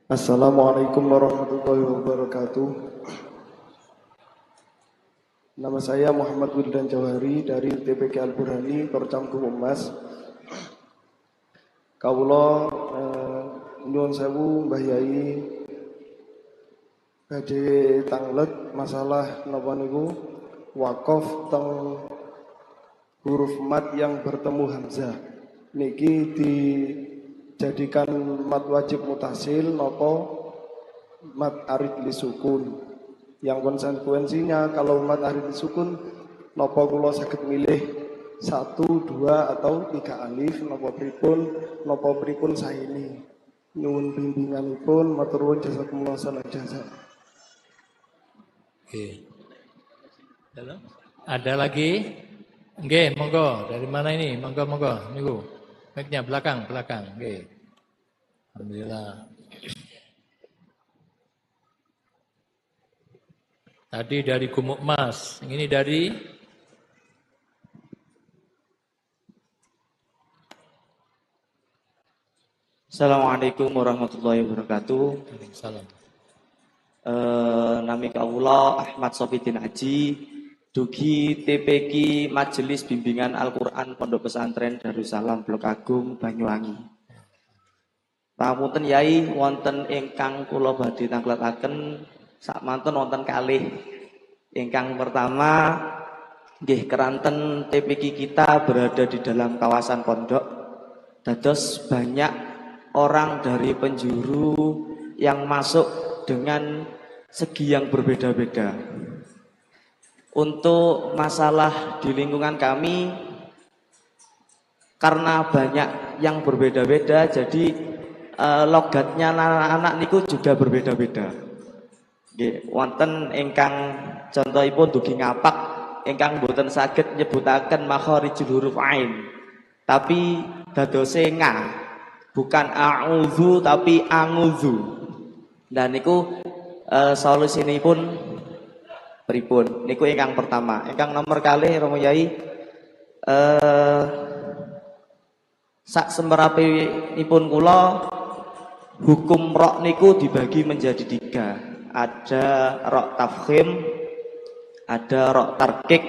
Assalamualaikum warahmatullahi wabarakatuh. Nama saya Muhammad Wildan Jawahari dari TPK Al-Burhani, Korcam Kumas. Kawula nyuwun sewu Mbah Yai badhe tanglet masalah napa niku wakaf teng huruf mat yang bertemu hamzah. Niki dijadikan mat wajib mutasil napa mat arid li sukun. Yang konsekuensinya kalau mat arid li sukun napa kula saged milih 1, 2 atau 3 alif napa pripun saini. Nyuwun bimbinganipun, matur nuwun jazakumullah khairan jasa. Oke. Ada lagi? Nggih, monggo. Dari mana ini? Monggo. Niku. Mic-nya belakang. Nggih. Alhamdulillah. Tadi dari Gumuk Mas. Ini dari Assalamualaikum warahmatullahi wabarakatuh. Salam. Nami kawula Ahmad Sofidin Haji, dugi TPQ Majelis Bimbingan Al-Quran Pondok Pesantren Darussalam Blok Agung Banyuwangi. Pamunten Yai, wonten ingkang kula badhe tangletaken sakmantun wonten kalih. Ingkang pertama nggih keranten TPQ kita berada di dalam kawasan pondok. Dados banyak orang dari penjuru yang masuk dengan segi yang berbeda-beda. Untuk masalah di lingkungan kami, karena banyak yang berbeda-beda, jadi logatnya anak-anak niku juga berbeda-beda. Nggih, wonten ingkang contohipun dugi ngapak, ingkang boten saged nyebutaken makharijul huruf ain, tapi dadose nga. Bukan a'udzu tapi angudzu. Dan niku solusine pun pripun? Niku ingkang pertama. Ingkang nomor kalih Romo Yai sak semerapipun kula hukum rok niku dibagi menjadi 3. Ada rok tafkhim, ada rok tarkik,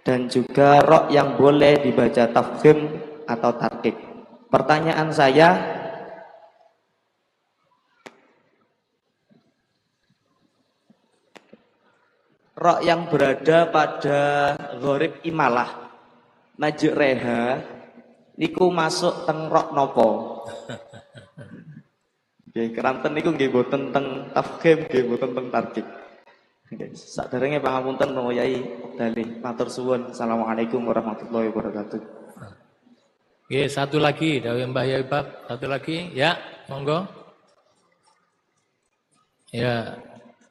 dan juga rok yang boleh dibaca tafkhim atau tarkik. Pertanyaan saya, rok yang berada pada gharib imalah majuk reha niku masuk teng rok nopo? Nggih, keranten niku nggih boten teng tafkhim, nggih boten teng tarkik. Nggih, saderenge pangapunten Romo Yai dalih matur suwun. Assalamualaikum warahmatullahi wabarakatuh. Oke, satu lagi dari Mbah Yai Bab, satu lagi, ya, monggo. Ya,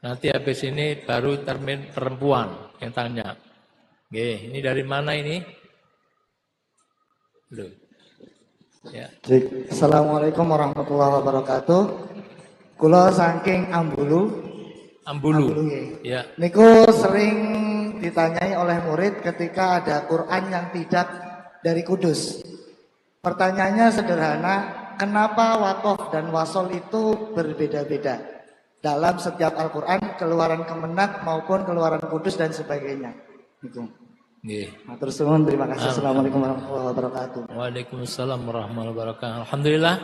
nanti habis ini baru termin perempuan yang tanya. Oke, ini dari mana ini? Loh. Ya. Assalamualaikum warahmatullahi wabarakatuh. Kula saking Ambulu. Ya. Niku sering ditanyai oleh murid ketika ada Quran yang tidak dari Kudus. Pertanyaannya sederhana, kenapa wakaf dan wasol itu berbeda-beda dalam setiap Al-Quran, keluaran Kemenak maupun keluaran Kudus dan sebagainya. Itu. Matur suwun, terima kasih. Assalamualaikum warahmatullahi wabarakatuh. Waalaikumsalam warahmatullahi wabarakatuh. Alhamdulillah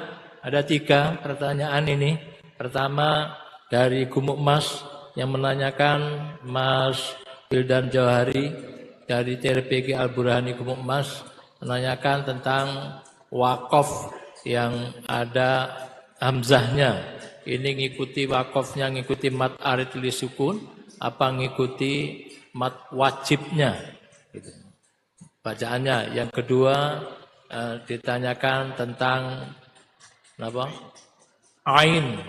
ada 3 pertanyaan ini. Pertama dari Gumuk Mas yang menanyakan Mas Wildan Jawahari dari TPQ Al-Burhani Gumuk Mas menanyakan tentang wakaf yang ada hamzahnya. Ini ngikuti wakafnya, ngikuti mat arid li sukun, apa ngikuti mat wajibnya? Gitu. Bacaannya. Yang kedua ditanyakan tentang apa? Ain.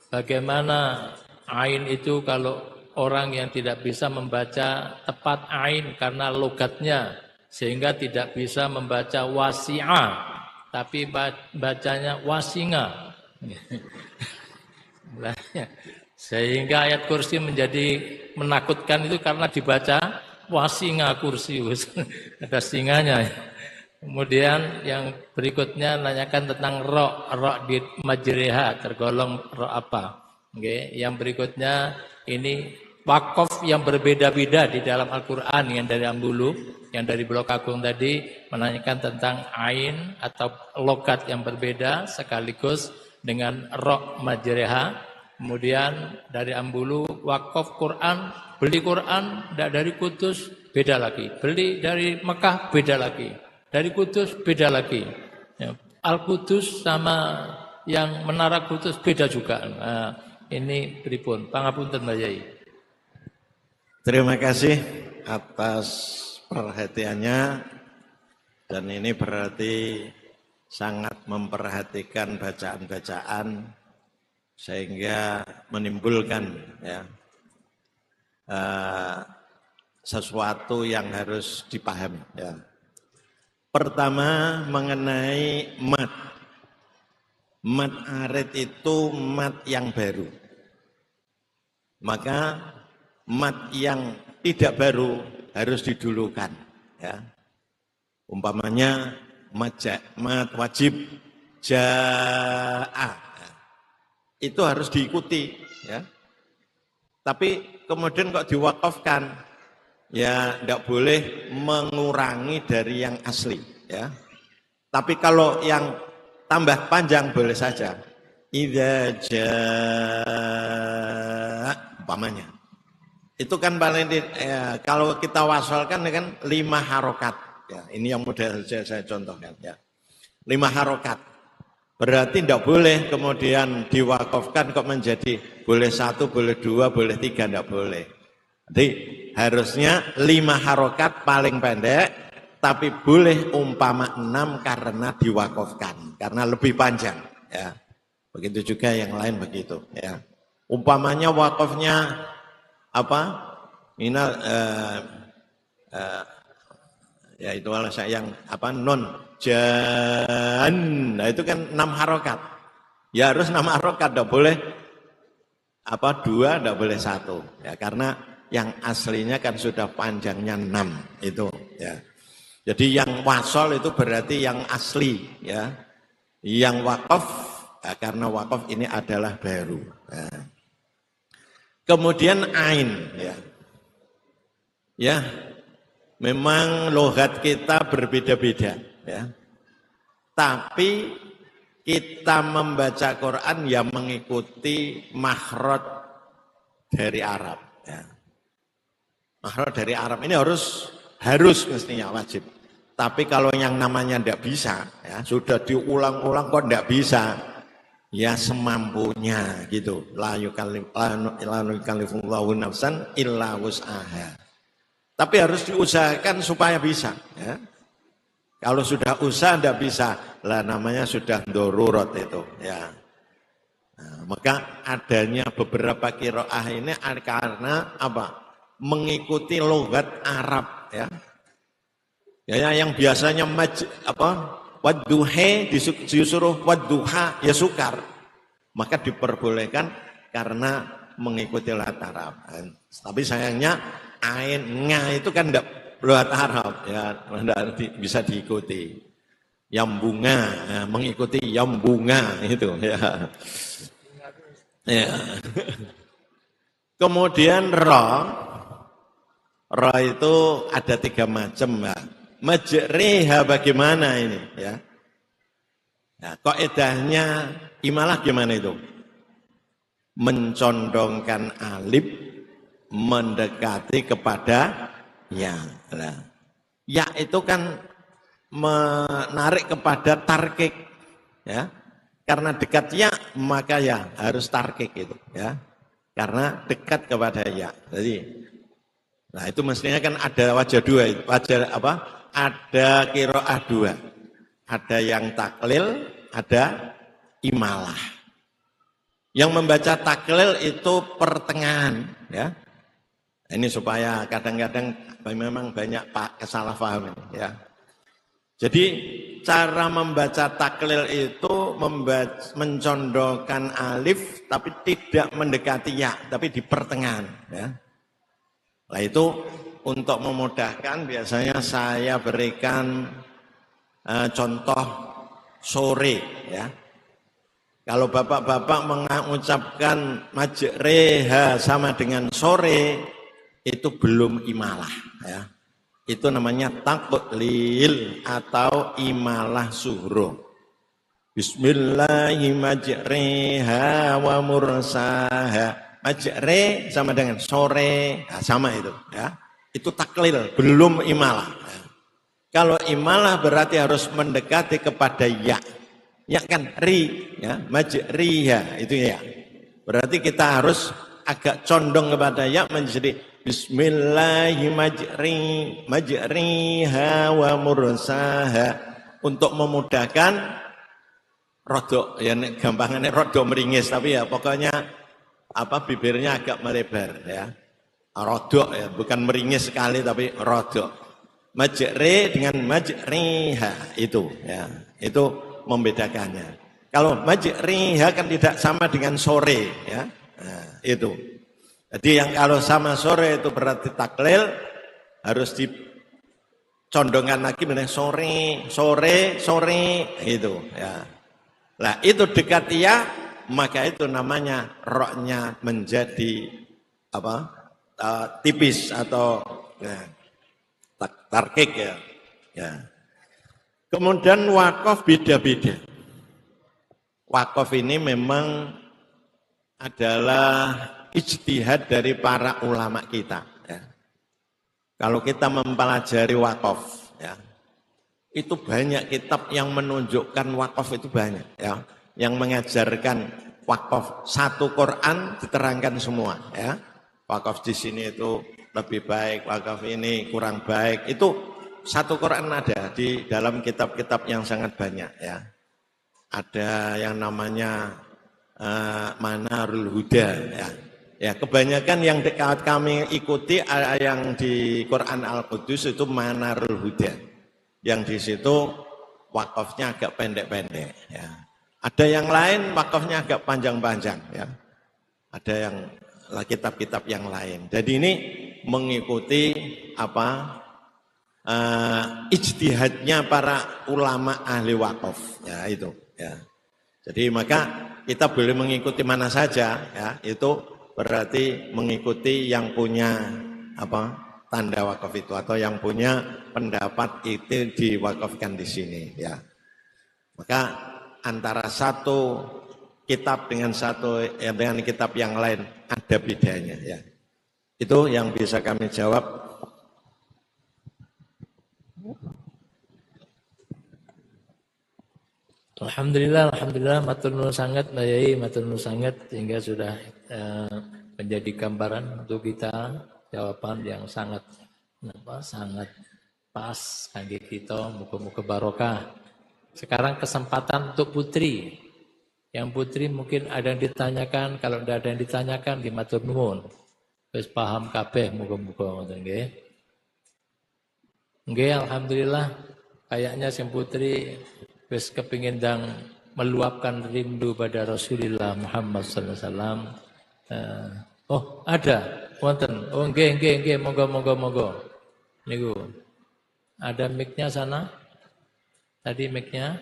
Bagaimana ain itu kalau orang yang tidak bisa membaca tepat ain karena logatnya, sehingga tidak bisa membaca wasi'ah, tapi bacanya wasinga. Sehingga ayat kursi menjadi menakutkan itu karena dibaca wasinga kursi. Ada singanya. Kemudian yang berikutnya nanyakan tentang ro di majriha tergolong ro apa? Oke, yang berikutnya ini wakaf yang berbeda-beda di dalam Al-Qur'an yang dari Ambulu, yang dari Blok Agung tadi menanyakan tentang ain atau logat yang berbeda sekaligus dengan ro majriha. Kemudian dari Ambulu wakaf Quran, beli Quran dari Kudus beda lagi, beli dari Mekah beda lagi. Dari Kudus beda lagi. Ya, Al-Kudus sama yang Menara Kudus beda juga. Nah, ini pripun? Pangapunten Mbak Yai. Terima kasih atas perhatiannya dan ini berarti sangat memperhatikan bacaan-bacaan sehingga menimbulkan ya sesuatu yang harus dipahami ya. Pertama mengenai mat. Mat arid itu mat yang baru. Maka mat yang tidak baru harus didulukan. Ya. Umpamanya mat wajib ja'a. Itu harus diikuti. Ya. Tapi kemudian kok diwakafkan. Ya, tidak boleh mengurangi dari yang asli, ya. Tapi kalau yang tambah panjang boleh saja. Idza jaa umpamanya. Itu kan paling ya, kalau kita wasalkan kan 5 harokat. Ya, ini yang model saya contohkan. Ya. 5 harokat. Berarti tidak boleh kemudian diwakafkan kok menjadi boleh 1, boleh 2, boleh 3, tidak boleh. Jadi harusnya 5 harokat paling pendek, tapi boleh umpama 6 karena diwakafkan, karena lebih panjang. Ya, begitu juga yang lain begitu. Ya, umpamanya wakafnya apa? Minal ya itu saya yang apa non jan, nah itu kan 6 harokat. Ya harus 6 harokat, tidak boleh apa 2, tidak boleh 1. Ya karena yang aslinya kan sudah panjangnya 6 itu ya. Jadi yang wasol itu berarti yang asli ya. Yang wakaf ya, karena wakaf ini adalah baru. Ya. Kemudian ain ya. Ya. Memang logat kita berbeda-beda ya. Tapi kita membaca Quran yang mengikuti makhraj dari Arab ya. Makhraj dari Arab ini harus mestinya wajib. Tapi kalau yang namanya tidak bisa, ya sudah diulang-ulang kok tidak bisa, ya semampunya gitu. La yukallifullahu nafsan illa wus'aha. Tapi harus diusahakan supaya bisa. Ya. Kalau sudah usaha tidak bisa, lah namanya sudah darurat itu. Ya. Nah, maka adanya beberapa qiraah ini karena apa? Mengikuti logat Arab ya. Ya yang biasanya wadduha disuruh wadduha ya sukar. Maka diperbolehkan karena mengikuti logat Arab. Tapi sayangnya ain nga itu kan tidak logat Arab ya, tidak bisa diikuti. Yang bunga ya, mengikuti yang bunga itu ya. Ya. Kemudian Ra itu ada 3 macam, Mbak. Majriha bagaimana ini, ya? Nah, kaidahnya imalah gimana itu? Mencondongkan alif mendekati kepada ya. Nah, ya itu kan menarik kepada tarkik, ya. Karena dekat ya, maka ya harus tarkik itu, ya. Karena dekat kepada ya. Jadi nah itu mestinya kan ada wajah 2, wajah apa? Ada qiraah 2. Ada yang taklil, ada imalah. Yang membaca taklil itu pertengahan, ya. Ini supaya kadang-kadang memang banyak kesalahpahaman, ya. Jadi cara membaca taklil itu mencondongkan alif tapi tidak mendekati ya, tapi di pertengahan, ya. Nah itu untuk memudahkan biasanya saya berikan contoh sore ya. Kalau bapak-bapak mengucapkan majreha sama dengan sore, itu belum imalah ya. Itu namanya taqlil atau imalah suhro. Bismillahirrahmanirrahim wa mursaha. Majre sama dengan sore, nah, sama itu ya. Itu taklil, belum imalah. Kalau imalah berarti harus mendekati kepada ya. Ya kan ri ya, majriha itu ya. Berarti kita harus agak condong kepada ya menjadi majriha wa mursaha untuk memudahkan rodok ya gampangannya rodok meringis tapi ya pokoknya bibirnya agak melebar ya. Rodok ya, bukan meringis sekali tapi rodok. Majri dengan majriha itu ya. Itu membedakannya. Kalau majriha kan tidak sama dengan sore ya. Nah, itu. Jadi yang kalau sama sore itu berarti taklil harus dicondongkan lagi menjadi sore itu ya. Nah, itu dekat ya, maka itu namanya roknya menjadi tipis atau ya, tarkik ya. Ya. Kemudian wakaf beda-beda. Wakaf ini memang adalah ijtihad dari para ulama kita. Ya. Kalau kita mempelajari wakaf, ya, itu banyak kitab yang menunjukkan wakaf itu banyak. Ya, yang mengajarkan wakaf satu Quran diterangkan semua. Ya, wakaf di sini itu lebih baik, wakaf ini kurang baik. Itu satu Quran ada di dalam kitab-kitab yang sangat banyak ya. Ada yang namanya Manarul Huda ya. Ya, kebanyakan yang dekat kami ikuti yang di Quran Al-Qudus itu Manarul Huda. Yang di situ wakafnya agak pendek-pendek ya. Ada yang lain wakafnya agak panjang-panjang ya. Ada yang kitab-kitab yang lain. Jadi ini mengikuti ijtihadnya para ulama ahli wakaf ya itu ya. Jadi maka kita boleh mengikuti mana saja ya, itu berarti mengikuti yang punya tanda wakaf itu atau yang punya pendapat itu diwakafkan di sini ya. Maka antara satu kitab dengan dengan kitab yang lain ada bedanya ya. Itu yang bisa kami jawab. Alhamdulillah, matur nuwun sangat Mbak Yai, matur nuwun sangat sehingga sudah menjadi gambaran untuk kita jawaban yang sangat pas kangge kita, muga-muga barokah. Sekarang kesempatan untuk Putri. Yang Putri mungkin ada yang ditanyakan, kalau tidak ada yang ditanyakan di matur nuwun. Wis paham kabeh muga-muga ngoten nggih. Nggih, alhamdulillah kayaknya sing Putri wis kepingin dang meluapkan rindu pada Rasulullah Muhammad sallallahu alaihi wasallam. Oh, ada wonten. Oh, nggih, monggo. Niku. Ada mic-nya sana? Tadi mic-nya.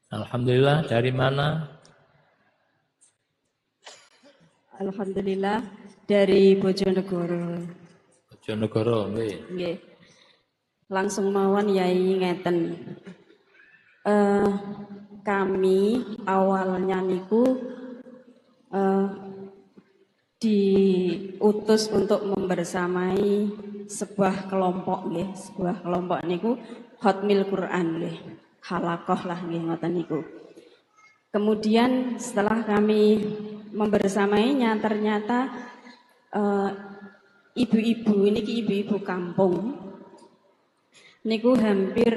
Alhamdulillah, dari mana? Alhamdulillah, dari Bojonegoro. Bojonegoro, nggih. Nggih. Langsung mawon Yai ngeten. Kami awalnya niku diutus untuk membersamai sebuah kelompok nggih, sebuah kelompok niku Hotmil Quran nggih. Halakoh lah nggih ngoten niku. Kemudian setelah kami membersamainya ternyata ibu-ibu niki ibu-ibu kampung niku hampir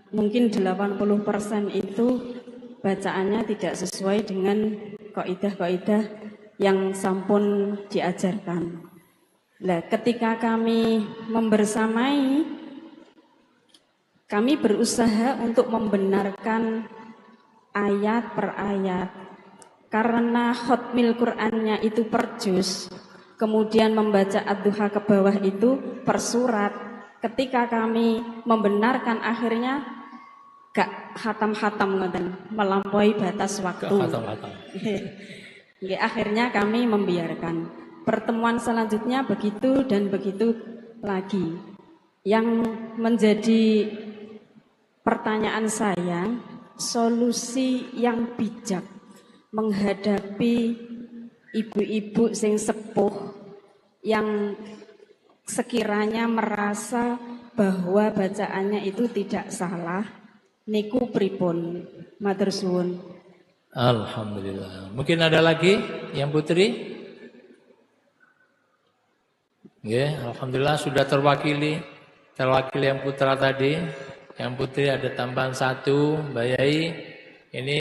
mungkin 80% itu bacaannya tidak sesuai dengan kaidah-kaidah yang sampun diajarkan. Nah, ketika kami membersamai, kami berusaha untuk membenarkan ayat per ayat. Karena hotmil Qur'annya itu per juz, kemudian membaca ad-duha ke bawah itu per surat. Ketika kami membenarkan akhirnya gak hatam-hatam ngoten, melampaui batas waktu. Akhirnya kami membiarkan. Pertemuan selanjutnya begitu dan begitu lagi. Yang menjadi pertanyaan saya, solusi yang bijak menghadapi ibu-ibu sing sepuh yang sekiranya merasa bahwa bacaannya itu tidak salah, niku pripun? Matur suwun. Alhamdulillah. Mungkin ada lagi yang putri? Ya, alhamdulillah sudah terwakili yang putra tadi. Yang putri ada tambahan satu, Mbak Yai. Ini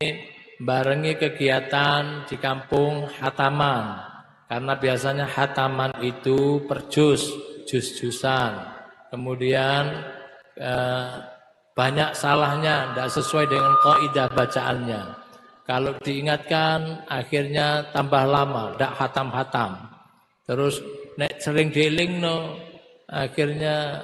barengi kegiatan di kampung hataman. Karena biasanya hataman itu per juz-juzan. Kemudian banyak salahnya, tidak sesuai dengan kaidah bacaannya. Kalau diingatkan akhirnya tambah lama, tidak hatam-hatam. Terus nek sering dielingno, akhirnya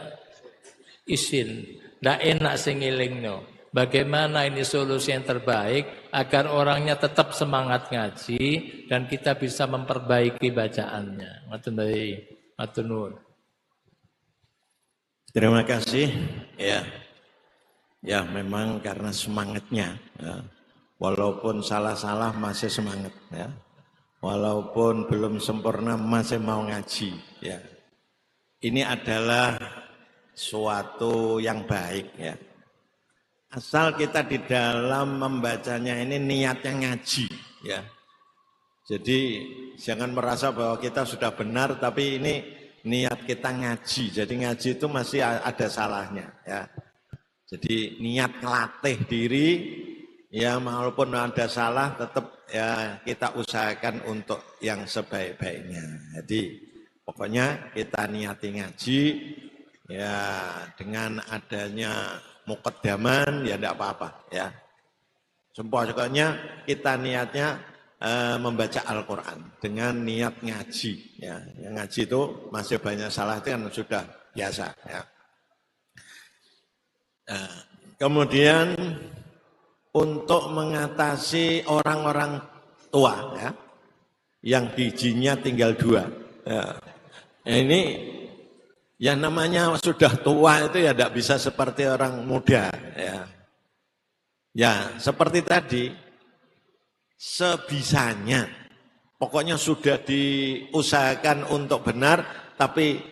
isin, tidak enak sing ngelingno. Bagaimana ini solusi yang terbaik agar orangnya tetap semangat ngaji dan kita bisa memperbaiki bacaannya. Matur baik, matur nuwun. Terima kasih. Ya memang karena semangatnya. Ya. Walaupun salah-salah masih semangat. Ya. Walaupun belum sempurna masih mau ngaji. Ya. Ini adalah suatu yang baik. Ya. Asal kita di dalam membacanya ini niatnya ngaji, ya. Jadi jangan merasa bahwa kita sudah benar, tapi ini niat kita ngaji. Jadi ngaji itu masih ada salahnya, ya. Jadi niat ngelatih diri, ya walaupun ada salah, tetap ya kita usahakan untuk yang sebaik-baiknya. Jadi pokoknya kita niati ngaji, ya dengan adanya mukaddaman ya tidak apa-apa ya. Pokoknya kita niatnya membaca Al-Quran dengan niat ngaji ya. Yang ngaji itu masih banyak salah itu kan sudah biasa ya. Kemudian untuk mengatasi orang-orang tua ya, yang bijinya tinggal 2 ya. Ini yang namanya sudah tua itu ya tidak bisa seperti orang muda ya. Ya seperti tadi sebisanya pokoknya sudah diusahakan untuk benar tapi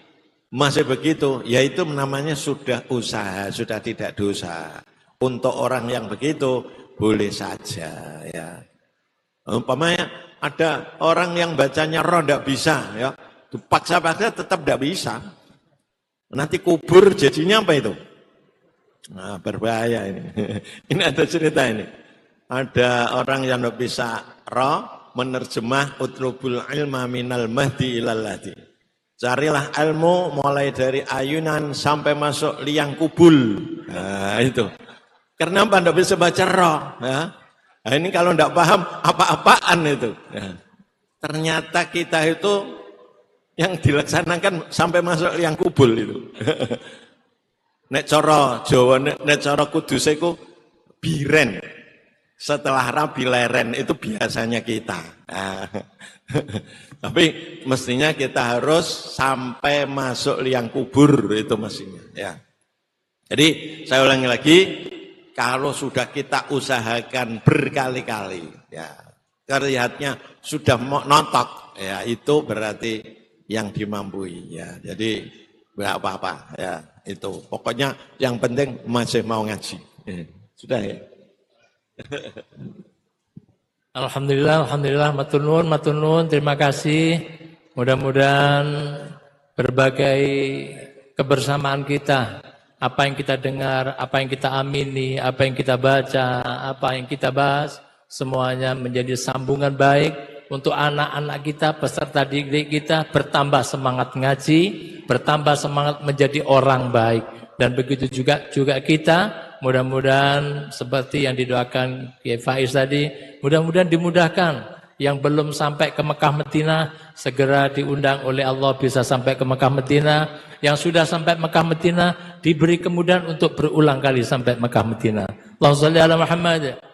masih begitu, yaitu namanya sudah usaha, sudah tidak dosa. Untuk orang yang begitu boleh saja ya. Umpamanya ada orang yang bacanya roh tidak bisa ya, dipaksa-paksa tetap tidak bisa. Nanti kubur jadinya apa itu? Nah, berbahaya ini. Ini ada cerita ini. Ada orang yang tidak bisa roh, menerjemah utlubul ilma minal mahdi ilal lahdi. Carilah ilmu mulai dari ayunan sampai masuk liang kubul. Nah, itu. Kenapa tidak bisa baca roh? Ya? Nah, ini kalau tidak paham apa-apaan itu. Ya. Ternyata kita itu yang dilaksanakan sampai masuk liang kubul itu. Nek cara Jawa, nek cara Kudus itu biren. Setelah rabi leren itu biasanya kita. Nah, tapi mestinya kita harus sampai masuk liang kubur itu mestinya. Ya. Jadi saya ulangi lagi, kalau sudah kita usahakan berkali-kali, ya, terlihatnya sudah notok, ya itu berarti yang dimampui ya. Jadi enggak apa-apa ya itu. Pokoknya yang penting masih mau ngaji. Sudah ya. Alhamdulillah, alhamdulillah, matur nuwun, terima kasih. Mudah-mudahan berbagai kebersamaan kita, apa yang kita dengar, apa yang kita amini, apa yang kita baca, apa yang kita bahas, semuanya menjadi sambungan baik untuk anak-anak kita, peserta didik kita bertambah semangat ngaji, bertambah semangat menjadi orang baik. Dan begitu juga kita, mudah-mudahan seperti yang didoakan Kiai Faiz tadi, mudah-mudahan dimudahkan. Yang belum sampai ke Mekah Madinah segera diundang oleh Allah bisa sampai ke Mekah Madinah. Yang sudah sampai Mekah Madinah diberi kemudahan untuk berulang kali sampai Mekah Madinah. Allahumma shalli ala Muhammad.